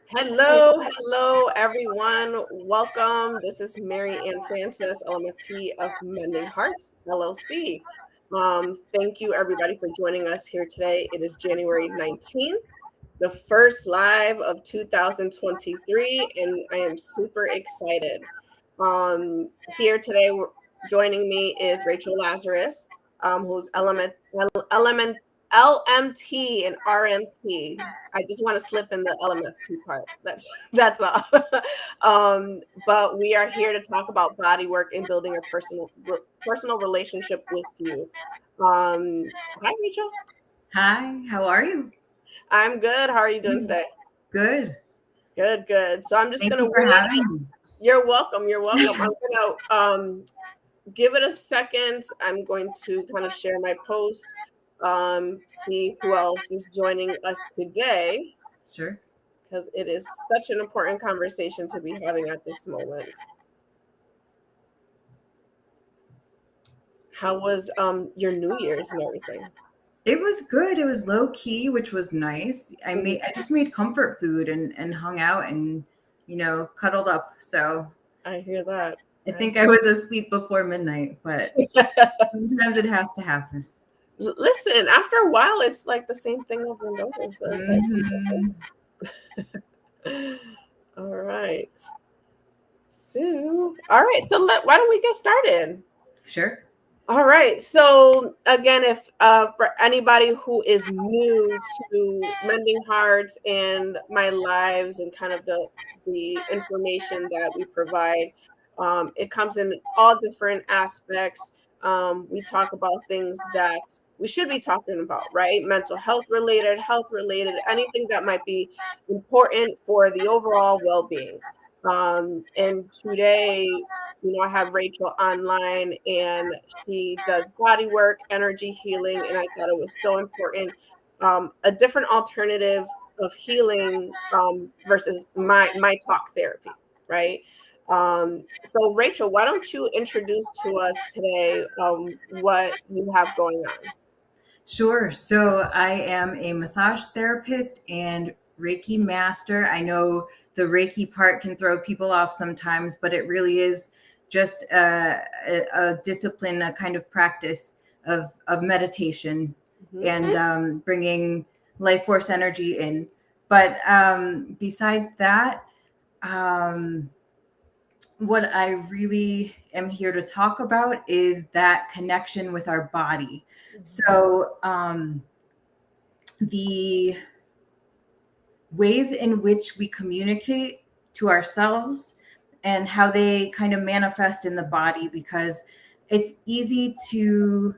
Hello, everyone. Welcome. This is Mary Ann Francis, LMFT of Mending Hearts, LLC. Thank you, everybody, for joining us here today. It is January 19th, the first live of 2023, and I am super excited. Here today, joining me is Rachel Lazarus, who's LMT and RMT. I just want to slip in the LMFT part. That's all. But we are here to talk about body work and building a personal relationship with you. Hi, Rachel. Hi, how are you? I'm good. How are you doing today? Good. Good. So I'm just Thank gonna you for wait. having me. You're welcome. I'm gonna give it a second. I'm going to kind of share my post, see who else is joining us today, Sure. because it is such an important conversation to be having at this moment. How was your New Year's and everything? It was good. It was low key, which was nice. Mhm. I just made comfort food and hung out and cuddled up. So I hear that. I think I was asleep before midnight, but sometimes it has to happen. Listen, after a while, it's like the same thing over and over. So it's like, hmm all right. So why don't we get started? Sure. All right. So again, if for anybody who is new to Mending Hearts and my lives and kind of the information that we provide, it comes in all different aspects. We talk about things that we should be talking about, right? Mental health related, anything that might be important for the overall well-being. And today, I have Rachel online, and she does body work, energy healing, and I thought it was so important. A different alternative of healing versus my talk therapy, right? So Rachel, why don't you introduce to us today what you have going on? Sure. So I am a massage therapist and Reiki master. I know the Reiki part can throw people off sometimes, but it really is just a discipline, a kind of practice of meditation Mhm. and bringing life force energy in. But besides that, um, what I really am here to talk about is that connection with our body. Mhm. So, the ways in which we communicate to ourselves and how they kind of manifest in the body, because it's easy to,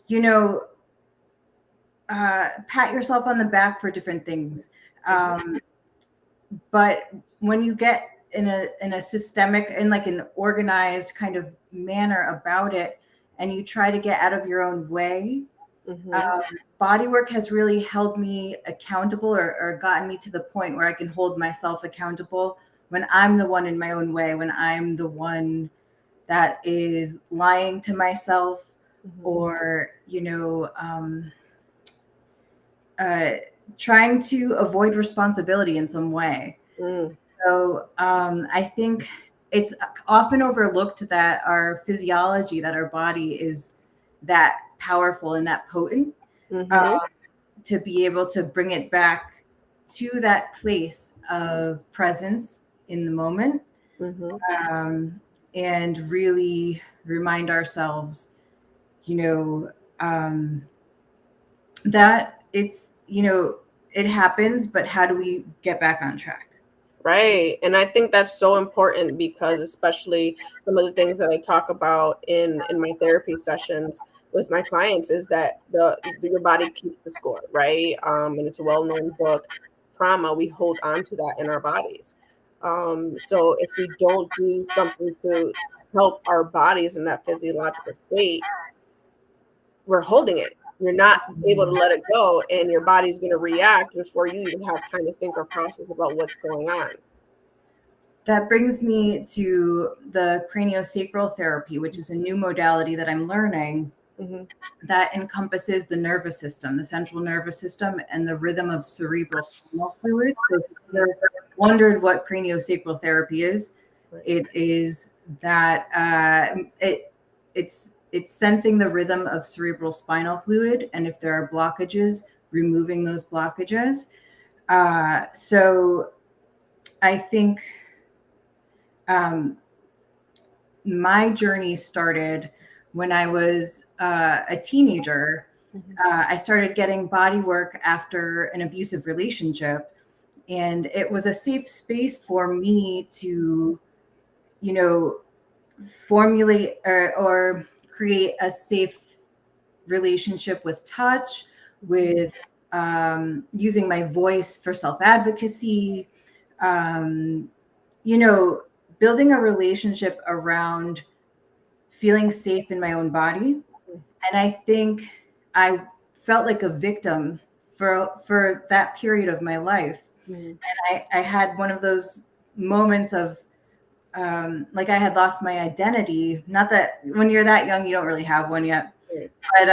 you know, pat yourself on the back for different things. Mhm. Um, but when you get in a systemic and like an organized kind of manner about it, and you try to get out of your own way, Mhm. um, bodywork has really held me accountable, or gotten me to the point where I can hold myself accountable when I'm the one in my own way, when I'm the one that is lying to myself, Mhm. or uh, trying to avoid responsibility in some way. Mm. So I think it's often overlooked that our physiology, that our body is that powerful and that potent, Mhm. to be able to bring it back to that place of presence in the moment, Mhm. um, and really remind ourselves, you know, um, that it happens, but how do we get back on track? Right. And I think that's so important because especially some of the things that I talk about in my therapy sessions with my clients is that your body keeps the score, right? And it's a well-known book, trauma, we hold on to that in our bodies. So if we don't do something to help our bodies in that physiological state, we're holding it. You're not able to let it go, and your body's going to react before you even have time to think or process about what's going on. That brings me to the craniosacral therapy, which is a new modality that I'm learning Mhm. that encompasses the nervous system, the central nervous system, and the rhythm of cerebral spinal fluid. So wondered what craniosacral therapy is, Right. it is that it's sensing the rhythm of cerebral spinal fluid, and if there are blockages, removing those blockages. So I think my journey started when I was a teenager. I started getting body work after an abusive relationship, and it was a safe space for me to, you know, formulate or create a safe relationship with touch, with using my voice for self-advocacy, um, building a relationship around feeling safe in my own body. And I think I felt like a victim for that period of my life. Mhm. And I had one of those moments of like I had lost my identity. Not that when you're that young, you don't really have one yet, Right. but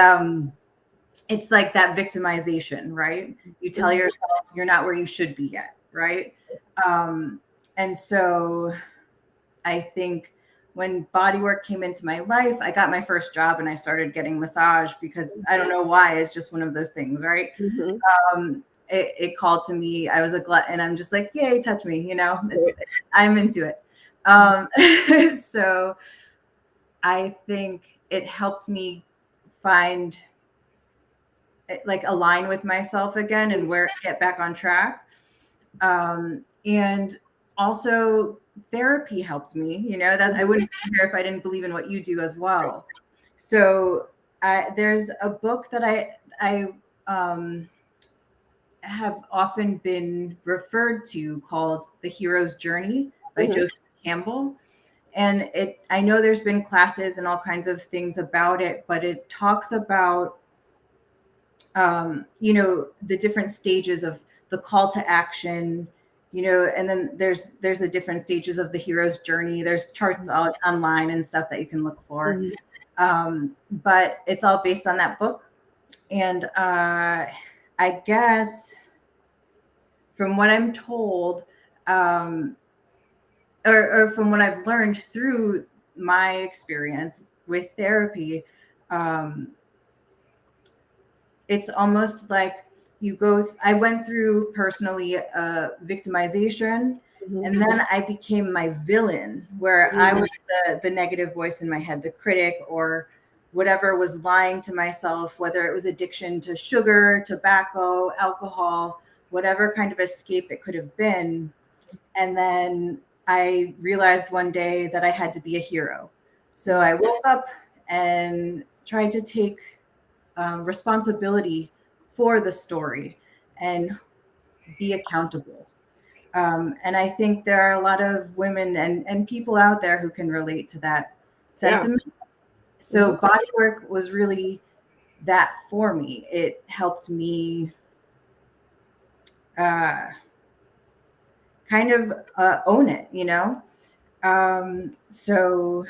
it's like that victimization, right? You tell Mhm. yourself you're not where you should be yet, right? Um, and so I think when bodywork came into my life, I got my first job and I started getting massage because I don't know why. It's just one of those things, right? Mhm. It called to me. I was a glutton. I'm just like, yay, touch me. Right. I'm into it. So I think it helped me find, like, align with myself again and where get back on track. And also therapy helped me, that I wouldn't be here if I didn't believe in what you do as well. So there's a book that I have often been referred to called The Hero's Journey by Mhm. Joseph Campbell. And I know there's been classes and all kinds of things about it, but it talks about the different stages of the call to action, and then there's the different stages of the hero's journey. There's charts online and stuff that you can look for. Mhm. But it's all based on that book. And I guess from what I'm told, um, or from what I've learned through my experience with therapy, um, it's almost like I went through personally victimization, Mhm. and then I became my villain, where I Mhm. was the negative voice in my head, the critic, or whatever was lying to myself, whether it was addiction to sugar, tobacco, alcohol, whatever kind of escape it could have been. And then I realized one day that I had to be a hero. So I woke up and tried to take responsibility for the story and be accountable. And I think there are a lot of women and people out there who can relate to that Yeah. sentiment. So Mhm. bodywork was really that for me. It helped me uh, kind of own it. So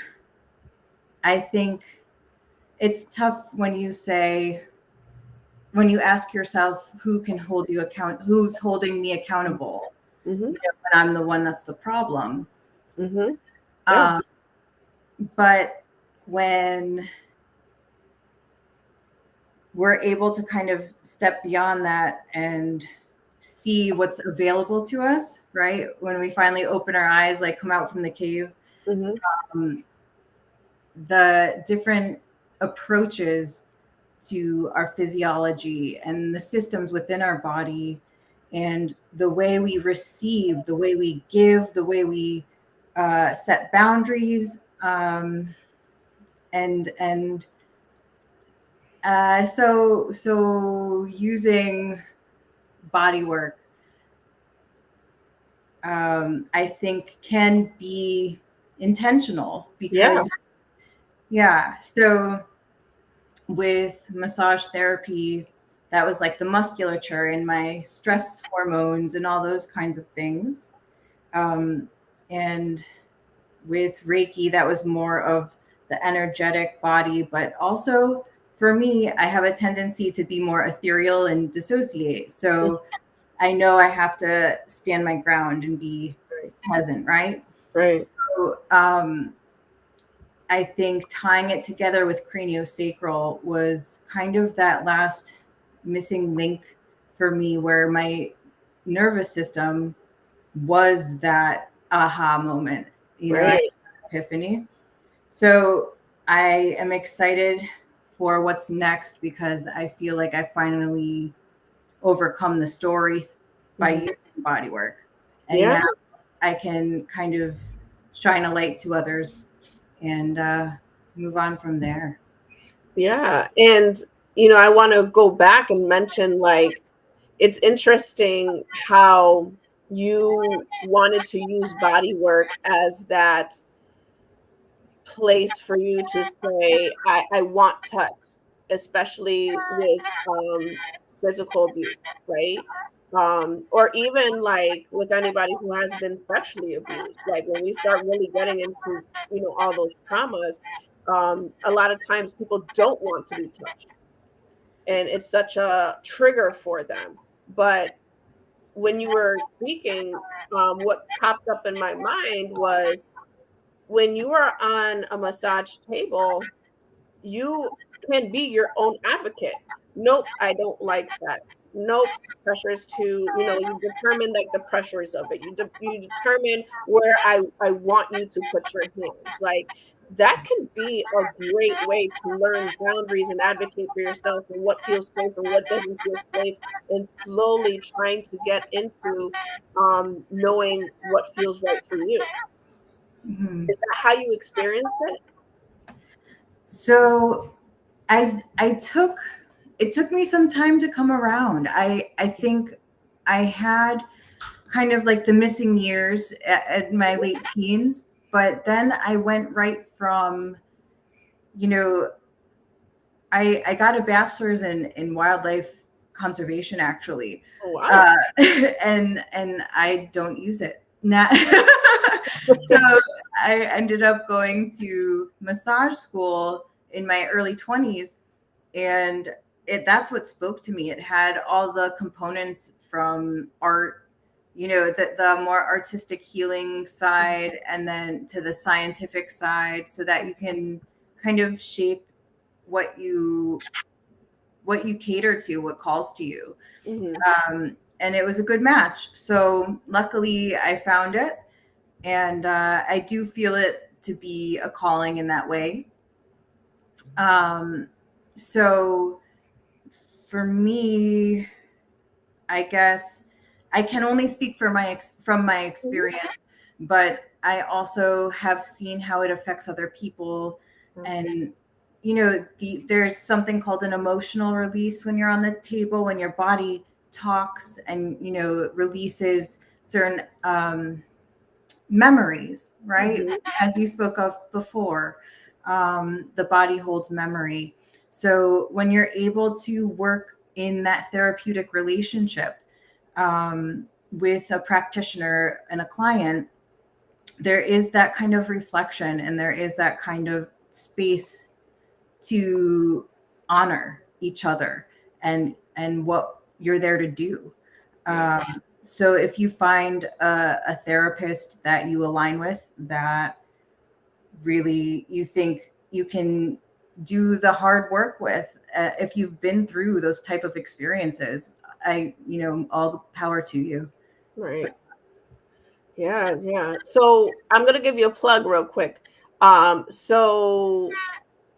I think it's tough when you ask yourself who can hold you account, who's holding me accountable, Mhm. when I'm the one that's the problem. Mhm. Yeah. Um, but when we're able to kind of step beyond that and see what's available to us, right? When we finally open our eyes, like come out from the cave, Mhm. um, the different approaches to our physiology and the systems within our body, and the way we receive, the way we give, the way we set boundaries, and so using body work, I think can be intentional Yeah. because, yeah. So with massage therapy, that was like the musculature and my stress hormones and all those kinds of things. Um, and with Reiki, that was more of the energetic body, but also for me, I have a tendency to be more ethereal and dissociate. So I know I have to stand my ground and be Right. present, right? Right. So I think tying it together with craniosacral was kind of that last missing link for me, where my nervous system was that aha moment, I Right. epiphany. So I am excited for what's next, because I feel like I finally overcome the story by Mhm. using Bodywork. And Yeah. now I can kind of shine a light to others and move on from there. Yeah. And, I want to go back and mention, like, it's interesting how you wanted to use body work as that place for you to say, I want touch, especially with physical abuse, right? Or even like with anybody who has been sexually abused. Like when we start really getting into, all those traumas, a lot of times people don't want to be touched. And it's such a trigger for them. But when you were speaking, what popped up in my mind was when you are on a massage table, you can be your own advocate. Nope, I don't like that. Nope, pressures to, you determine like the pressures of it. You determine where I want you to put your hands. Like that can be a great way to learn boundaries and advocate for yourself and what feels safe and what doesn't feel safe, and slowly trying to get into knowing what feels right for you. Mhm. Is that how you experience it? So I took it took me some time to come around. I think I had kind of like the missing years at my late teens, but then I went right from, you know, I got a bachelor's in wildlife conservation, actually, Oh, wow. and I don't use it now. So I ended up going to massage school in my early 20s, and that's what spoke to me. It had all the components from art, the more artistic healing side, and then to the scientific side, so that you can kind of shape what you cater to, what calls to you. Mhm. And it was a good match. So luckily I found it, and I do feel it to be a calling in that way. So for me, I guess I can only speak for from my Mhm. experience, but I also have seen how it affects other people. And there's something called an emotional release when you're on the table, when your body talks and releases certain memories, right? Mhm. As you spoke of before, the body holds memory. So when you're able to work in that therapeutic relationship with a practitioner and a client, there is that kind of reflection, and there is that kind of space to honor each other and what you're there to do. Yeah. So if you find a therapist that you align with, that really you think you can do the hard work with, if you've been through those type of experiences, all the power to you. So, Right. Yeah, yeah. So I'm gonna give you a plug real quick. So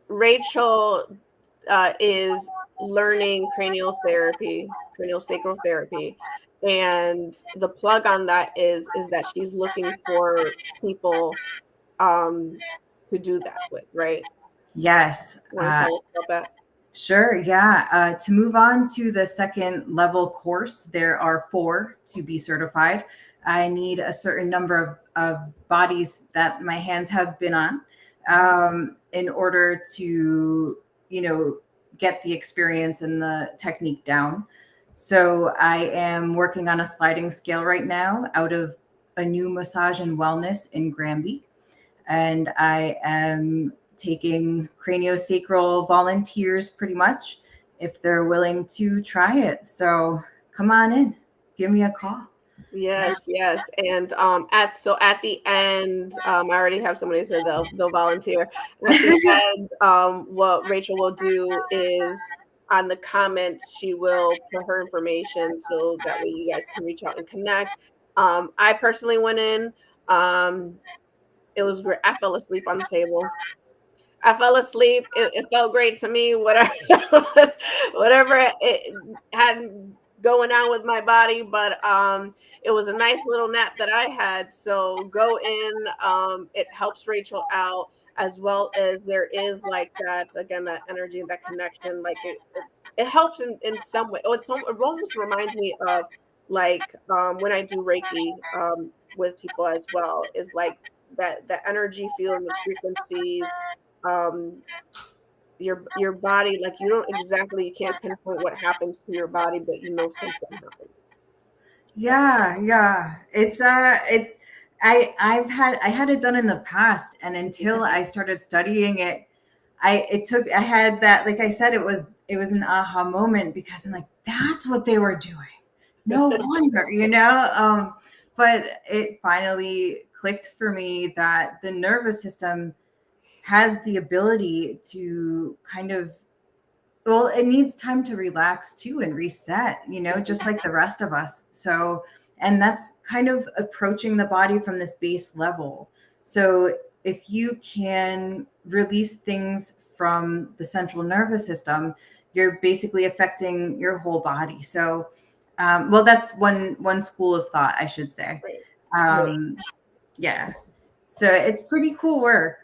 Rachel is learning cranial sacral therapy, and the plug on that is that she's looking for people um to do that with, right? yes. Want to tell us about that? Sure, yeah. To move on to the second level course, there are 4 to be certified. I need a certain number of bodies that my hands have been on, in order to, get the experience and the technique down. So I am working on a sliding scale right now out of a new massage and wellness in Granby, and I am taking craniosacral volunteers pretty much if they're willing to try it. So come on in, give me a call. Yes, yes. And at the end, I already have somebody said they'll volunteer. At the end, what Rachel will do is on the comments, she will put her information so that way you guys can reach out and connect. I personally went in. Um, it was great. I fell asleep on the table. I fell asleep. It felt great to me. Whatever, whatever it had going on with my body, but it was a nice little nap that I had. So go in. It helps Rachel out as well as there is like that again that energy and that connection. Like it helps in some way. Oh, it almost reminds me of like when I do Reiki with people as well. Is like that energy field and the frequencies um your body, like you can't pinpoint what happens to your body, but you know something happened. Yeah. It's I had it done in the past, and until I started studying it, I had that, like I said, it was an aha moment, because I'm like, that's what they were doing. No wonder, but it finally clicked for me that the nervous system has the ability to kind of, well, it needs time to relax too and reset, just like the rest of us. So, and that's kind of approaching the body from this base level. So, if you can release things from the central nervous system, you're basically affecting your whole body. So, well, that's one school of thought, I should say. Right. Right. Um, yeah. So it's pretty cool work.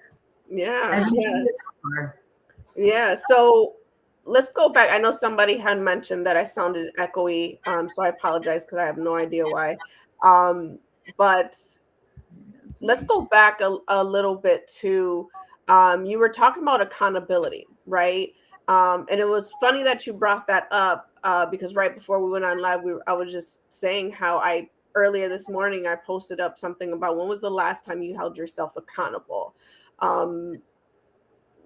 Yeah, I've been doing it yes. before. Yeah, so let's go back. I know somebody had mentioned that I sounded echoey, so I apologize because I have no idea why. But It's let's me. go back a little bit to you were talking about accountability, right? And it was funny that you brought that up because right before we went on live, I was just saying how I earlier this morning I posted up something about when was the last time you held yourself accountable. Um,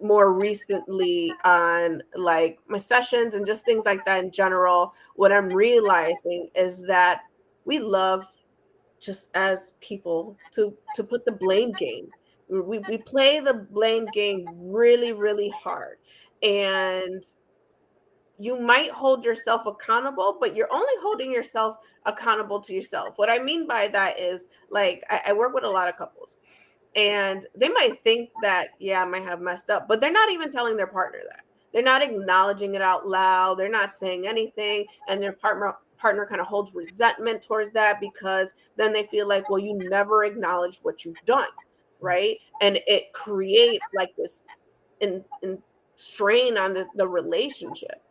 More recently on like my sessions and just things like that in general, what I'm realizing is that we love just as people to put the blame game. We play the blame game really, really hard. And you might hold yourself accountable, but you're only holding yourself accountable to yourself. What I mean by that is like I work with a lot of couples and they might think that, yeah, I might have messed up, but they're not even telling their partner that. They're not acknowledging it out loud. They're not saying anything. And their partner kind of holds resentment towards that because then they feel like, well, you never acknowledged what you've done. Right. And it creates like this in strain on the relationship.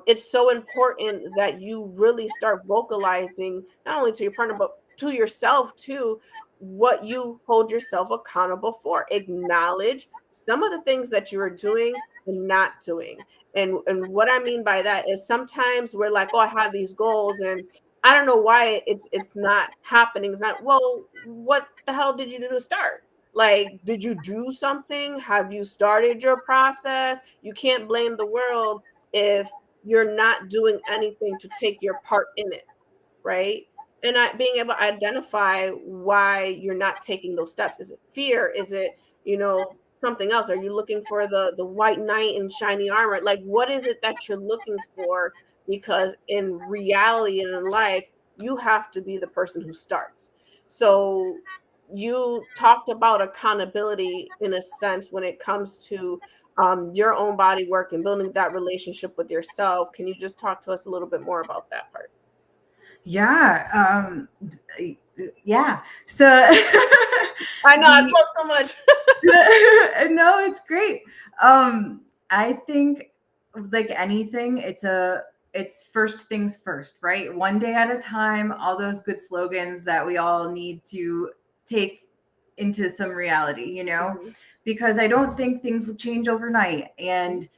It's so important that you really start vocalizing not only to your partner but to yourself too what you hold yourself accountable for. Acknowledge some of the things that you are doing and not doing. And what I mean by that is sometimes we're like, oh, I have these goals and I don't know why it's not happening. It's not, well, what the hell did you do to start? Like, did you do something? Have you started your process? You can't blame the world if you're not doing anything to take your part in it, right? And being able to identify why you're not taking those steps. Is it fear? Is it, something else? Are you looking for the white knight in shiny armor? Like, what is it that you're looking for? Because in reality and in life, you have to be the person who starts. So you talked about accountability in a sense when it comes to your own body work and building that relationship with yourself. Can you just talk to us a little bit more about that part? Yeah. Yeah. So I know I the spoke so much. no, it's great. I think, like anything, it's first things first, right? One day at a time, all those good slogans that we all need to take into some reality, Mhm. because I don't think things will change overnight. And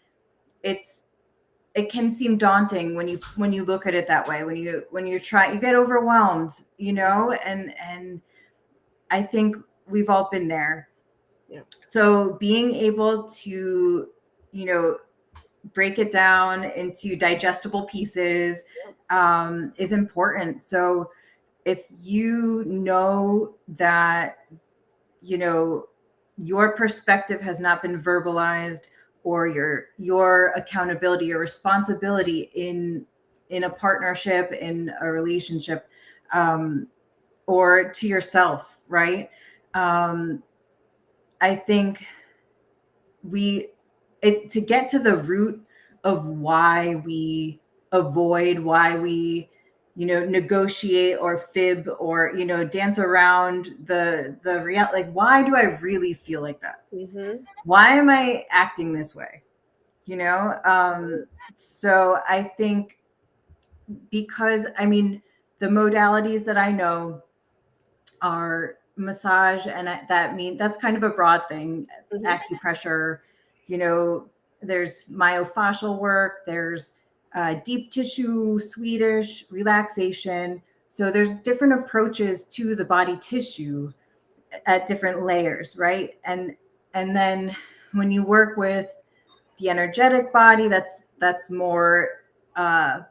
it's it can seem daunting when you look at it that way, when you're trying, you get overwhelmed, and I think we've all been there. Yeah. So being able to, you know break it down into digestible pieces is important. So if you know that, you know, your perspective has not been verbalized, or your accountability, your responsibility in a partnership, in a relationship, um, or to yourself, right? um, I think we to get to the root of why we avoid, why we, you know, negotiate or fib, or, you know, dance around the real, like, why do I really feel like that? Mm-hmm. Why am I acting this way? You know? So I think, because, I mean, the modalities that I know are massage, and that mean that's kind of a broad thing. Mm-hmm. Acupressure, you know, there's myofascial work, there's deep tissue, Swedish relaxation. So there's different approaches to the body tissue at different layers, right? And then when you work with the energetic body, that's more uh,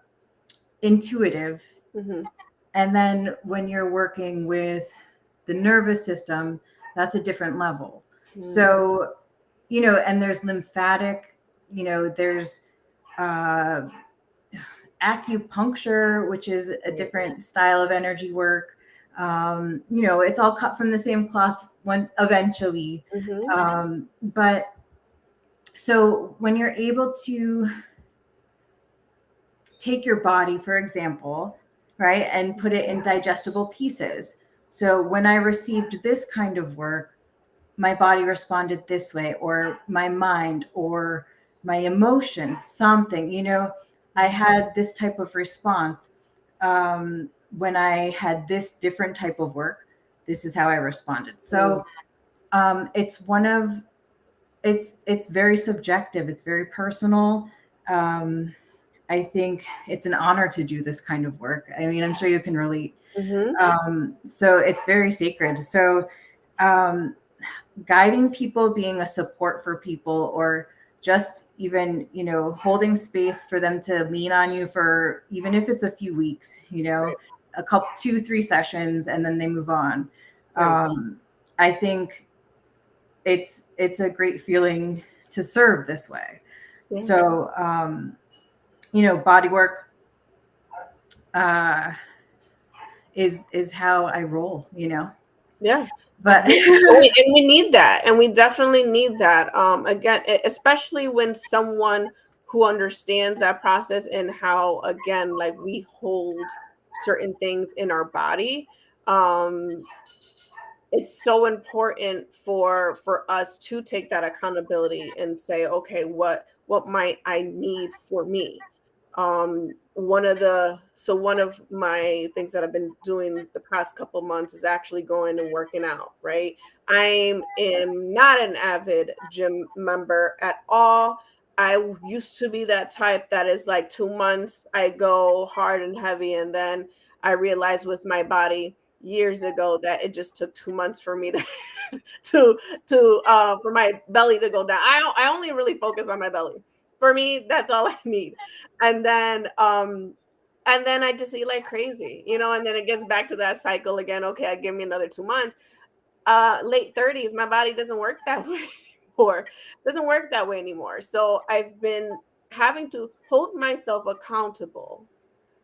intuitive. Mm-hmm. And then when you're working with the nervous system, that's a different level. Mm-hmm. So, you know, and there's lymphatic, you know, there's uh, acupuncture, which is a different style of energy work. You know, it's all cut from the same cloth when eventually. Mm-hmm. But so when you're able to take your body, for example, right, and put it in digestible pieces. So when I received this kind of work, my body responded this way, or my mind, or my emotions, something, you know, I had this type of response. When I had this different type of work, this is how I responded. So it's one of, it's very subjective, it's very personal. um, I think it's an honor to do this kind of work. I mean, I'm sure you can relate. Mm-hmm. So it's very sacred. So um, guiding people, being a support for people, or just even, you know, holding space for them to lean on you for, even if it's a few weeks, you know, Right. a couple, 2, 3 sessions, and then they move on. Right. I think it's a great feeling to serve this way. Yeah. So you know, bodywork uh, is how I roll, you know. Yeah. But And we need that, and we definitely need that. Again, especially when someone who understands that process and how, again, like we hold certain things in our body. Um, it's so important for us to take that accountability and say, okay, what might I need for me? One of my things that I've been doing the past couple months is actually going and working out, right? I am not an avid gym member at all. I used to be that type that is like 2 months I go hard and heavy, and then I realized with my body years ago that it just took 2 months for me to to for my belly to go down. I only really focus on my belly. For me, that's all I need. And then I just eat like crazy, you know, and then it gets back to that cycle again. Okay, give me another 2 months. Late 30s, my body doesn't work that way anymore. Doesn't work that way anymore. So I've been having to hold myself accountable,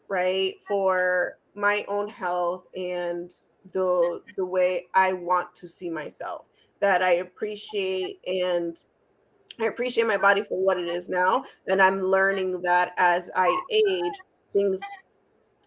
right, for my own health and the way I want to see myself. That I appreciate my body for what it is now, and I'm learning that as I age, things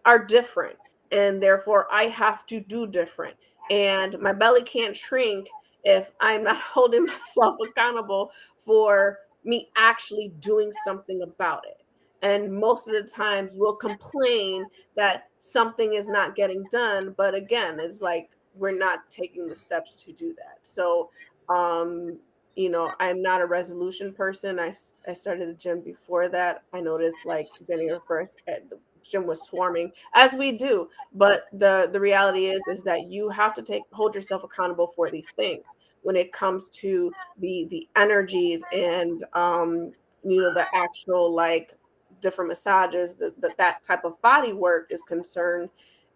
are different, and therefore I have to do different. And my belly can't shrink if I'm not holding myself accountable for me actually doing something about it. And most of the times we'll complain that something is not getting done, but again, it's like we're not taking the steps to do that. So um I'm not a resolution person. I started the gym before that. I noticed, like, January 1st, the gym was swarming, as we do. But the reality is that you have to take hold yourself accountable for these things when it comes to the energies and the actual like different massages, that type of body work is concerned,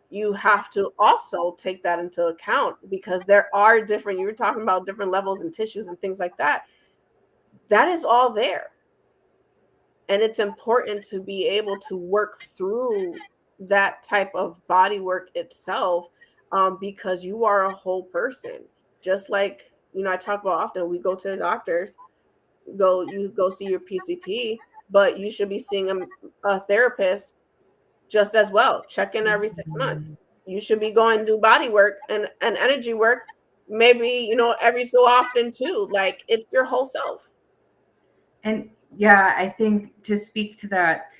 you have to also take that into account because there are different, you were talking about different levels and tissues and things like that. That is all there. And it's important to be able to work through that type of body work itself, because you are a whole person. Just like, I talk about often, we go to the doctors, you go see your PCP, but you should be seeing a therapist just as well. Check in every 6 months. You should be going to do body work and energy work, maybe, every so often too. Like, it's your whole self. And yeah, I think to speak to that,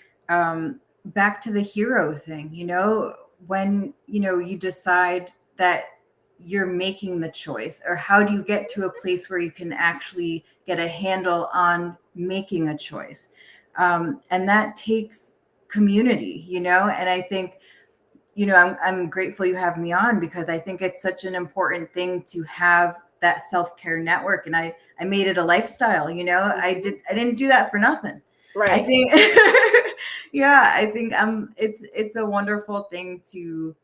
back to the hero thing, when, you decide that you're making the choice, or how do you get to a place where you can actually get a handle on making a choice? And that takes community, and I think, I'm grateful you have me on, because I think it's such an important thing to have that self-care network. And I made it a lifestyle, I didn't do that for nothing. I Right. think, yeah, I think it's a wonderful thing to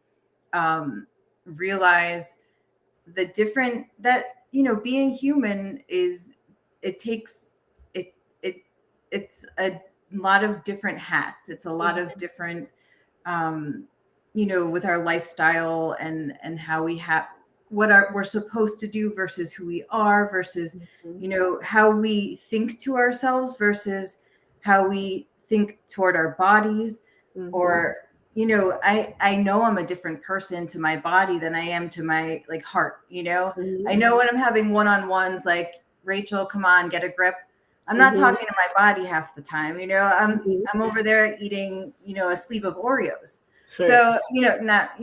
realize the different that, being human is, it takes it it it's a lot of different hats. It's a lot of Mhm. different, um, with our lifestyle, and how we have, we're supposed to do versus who we are, versus, Mhm. how we think to ourselves versus how we think toward our bodies. Mhm. Or, I know I'm a different person to my body than I am to my like heart. I Mhm. know when I'm having one-on-ones, like, Rachel, come on, get a grip. I'm not Mhm. talking to my body half the time. Mhm. I'm over there eating, a sleeve of Oreos. Right. So, not,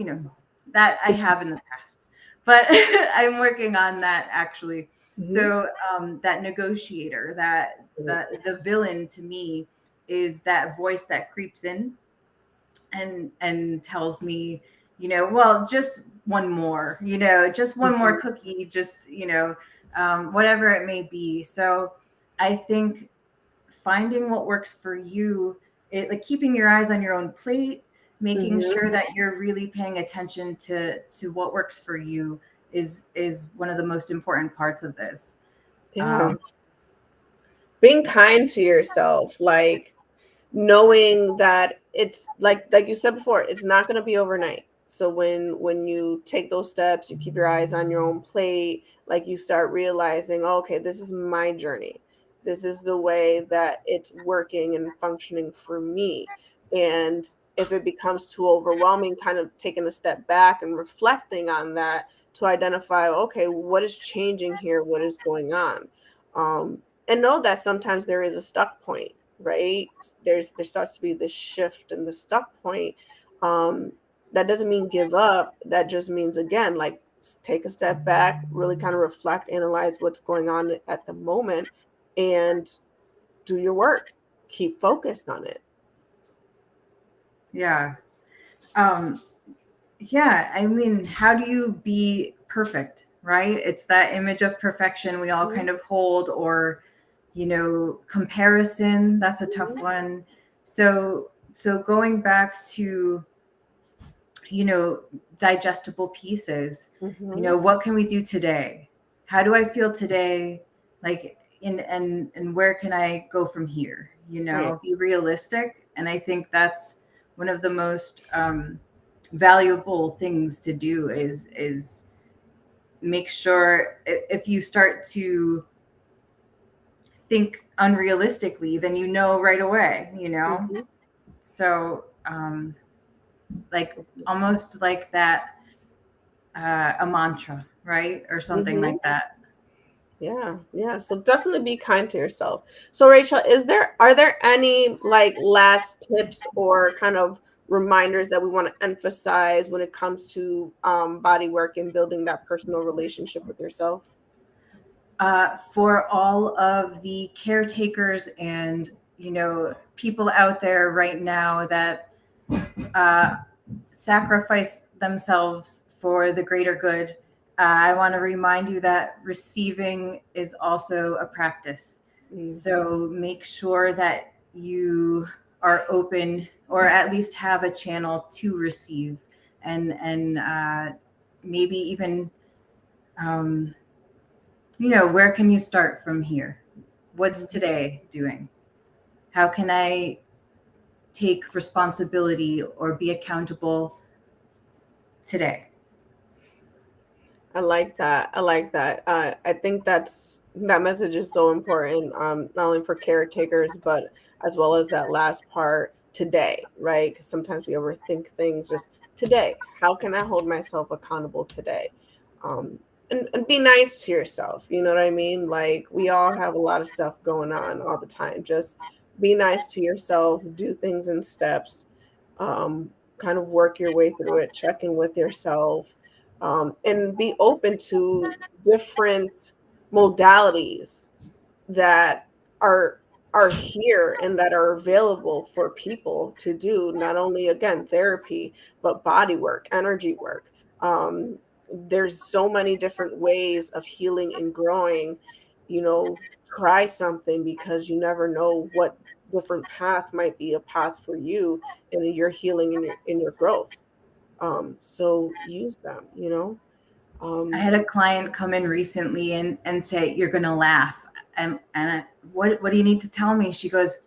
that I have in the past, but I'm working on that actually. Mhm. So, that negotiator, that Right. the villain to me is that voice that creeps in and tells me, well, just one more, just one more Mhm. cookie, just, whatever it may be. So I think finding what works for you, like keeping your eyes on your own plate, making Mhm. sure that you're really paying attention to what works for you is one of the most important parts of this. Yeah. Um, Being kind to yourself, like, knowing that it's like you said before, it's not going to be overnight. So when you take those steps, you keep your eyes on your own plate, like, you start realizing, okay, this is my journey, this is the way that it's working and functioning for me. And if it becomes too overwhelming, kind of taking a step back and reflecting on that to identify, okay, what is changing here, what is going on. And know that sometimes there is a stuck point, right? There starts to be this shift and the stuck point. um that doesn't mean give up, that just means, again, like, take a step back, really kind of reflect, analyze what's going on at the moment, and do your work, keep focused on it. yeah. Um, Yeah, I mean, how do you be perfect, right? It's that image of perfection we all Mhm. kind of hold, or, comparison, that's a tough Mhm. one. So going back to, you know, digestible pieces, Mhm. what can we do today? How do I feel today? Like, and where can I go from here? Right. Be realistic. And I think that's one of the most valuable things to do is make sure, if you start to think unrealistically, then right away, Mhm. so like, almost like that, a mantra, right? Or something Mhm. like that. Yeah, yeah. So definitely be kind to yourself. So Rachel, are there any like last tips or kind of reminders that we want to emphasize when it comes to body work and building that personal relationship with yourself? For all of the caretakers and, people out there right now that uh, sacrifice themselves for the greater good, I want to remind you that receiving is also a practice. So make sure that you are open, or at least have a channel to receive, and maybe even, um, where can you start from here? What's today doing? How can I take responsibility or be accountable today? I like that. I like that. I think that message is so important, not only for caretakers, but as well as that last part today, right? Because sometimes we overthink things. Just today, how can I hold myself accountable today? Um, and be nice to yourself. You know what I mean? Like we all have a lot of stuff going on all the time. Just be nice to yourself. Do things in steps. Um, kind of work your way through it. Check in with yourself, and be open to different modalities that are are here and that are available for people to do, not only again therapy but body work, energy work. There's so many different ways of healing and growing. you know Try something, because you never know what different path might be a path for you in your healing and in your growth. So use them. I Um, had a client come in recently and say, "You're going to laugh." What do you need to tell me? She goes,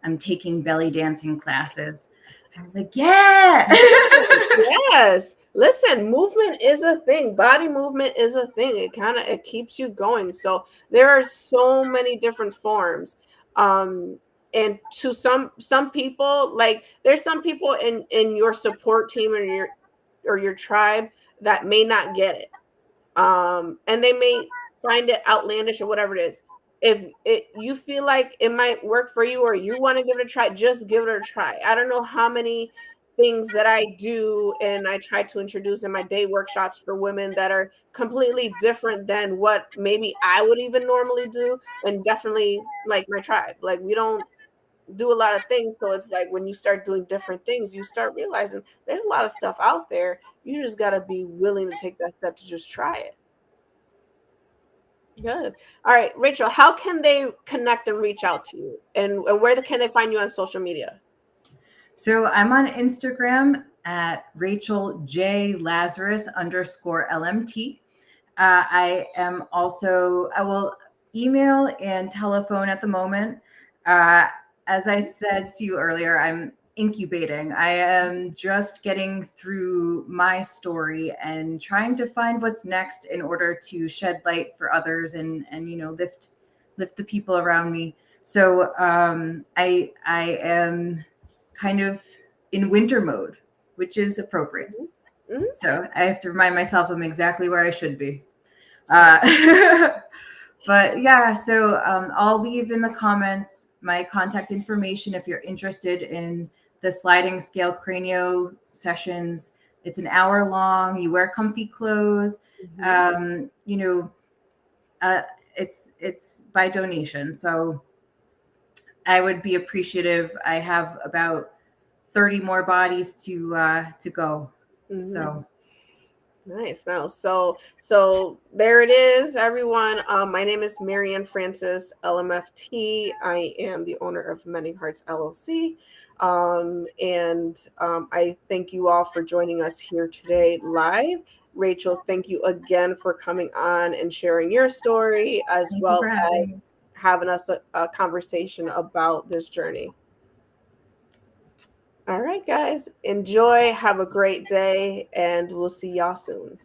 "I'm taking belly dancing classes." I was like, "Yeah." yes, yes. Listen, movement is a thing. Body movement is a thing. It keeps you going. So there are so many different forms. Um, and to some people, like there's some people in your support team or your tribe that may not get it, and they may find it outlandish or whatever it is. If you feel like it might work for you or you want to give it a try, just give it a try. I don't know how many things that I do and I try to introduce in my day workshops for women that are completely different than what maybe I would even normally do, and definitely like my tribe. Like we don't do a lot of things, so it's like when you start doing different things, you start realizing there's a lot of stuff out there. You just got to be willing to take that step to just try it. Good. All right, Rachel, how can they connect and reach out to you? And where can they find you on social media? So I'm on Instagram at Rachel J Lazarus underscore LMT. I will email and telephone at the moment. Uh, as I said to you earlier, I'm incubating. I am just getting through my story and trying to find what's next in order to shed light for others, and lift the people around me. So I am kind of in winter mode, which is appropriate. Mhm. Mhm. So I have to remind myself I'm exactly where I should be. Right. Uh, but yeah, so I'll leave in the comments my contact information if you're interested in the sliding scale cranio sessions. It's an hour long. You wear comfy clothes. Mhm. Um, you know, uh, it's by donation, so I would be appreciative. I have about 30 more bodies to go. Mhm. So Nice. Now, so there it is, everyone. My name is Marianne Francis, LMFT. I am the owner of Mending Hearts LLC. And I thank you all for joining us here today live. Rachel, thank you again for coming on and sharing your story, as thank you well for having as me. having us a conversation about this journey. All right, guys, enjoy. Have a great day, and we'll see y'all soon.